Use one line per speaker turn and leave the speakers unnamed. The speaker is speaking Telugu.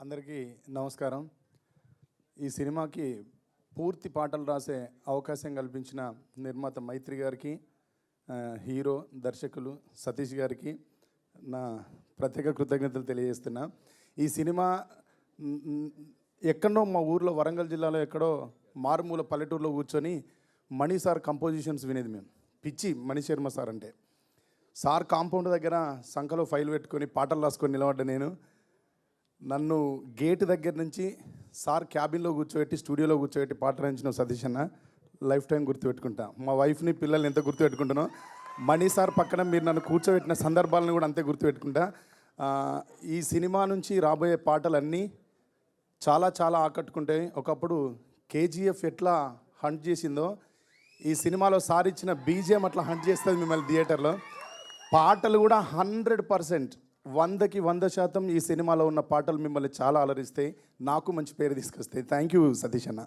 అందరికీ నమస్కారం. ఈ సినిమాకి పూర్తి పాటలు రాసే అవకాశం కల్పించిన నిర్మాత మైత్రి గారికి, హీరో దర్శకులు సతీష్ గారికి నా ప్రత్యేక కృతజ్ఞతలు తెలియజేస్తున్నా. ఈ సినిమా ఎక్కడో మా ఊర్లో వరంగల్ జిల్లాలో ఎక్కడో మారుమూల పల్లెటూరులో కూర్చొని మణి సార్ కంపోజిషన్స్ వినేది మేము. పిచ్చి మణి శర్మ సార్ అంటే. సార్ కాంపౌండ్ దగ్గర సంఖలో ఫైల్ పెట్టుకొని పాటలు రాసుకొని నిలబడ్డా నేను. నన్ను గేట్ దగ్గర నుంచి సార్ క్యాబిన్లో కూర్చోబెట్టి స్టూడియోలో కూర్చోబెట్టి పాట రాయించిన సతీష్ అన్న లైఫ్ టైం గుర్తుపెట్టుకుంటా. మా వైఫ్ని పిల్లల్ని ఎంత గుర్తుపెట్టుకుంటానో మణి సార్ పక్కన మీరు నన్ను కూర్చోబెట్టిన సందర్భాలను కూడా అంతే గుర్తుపెట్టుకుంటా. ఈ సినిమా నుంచి రాబోయే పాటలన్నీ చాలా చాలా ఆకట్టుకుంటాయి. ఒకప్పుడు కేజీఎఫ్ ఎట్లా హంట్ చేసిందో ఈ సినిమాలో సార్ ఇచ్చిన బీజిఎం అట్లా హంట్ చేస్తుంది మిమ్మల్ని థియేటర్లో. పాటలు కూడా 100%, 100కి 100% ఈ సినిమాలో ఉన్న పాటలు మిమ్మల్ని చాలా అలరిస్తాయి, నాకు మంచి పేరు తీసుకొస్తాయి. థ్యాంక్ యూ సతీష్ అన్న.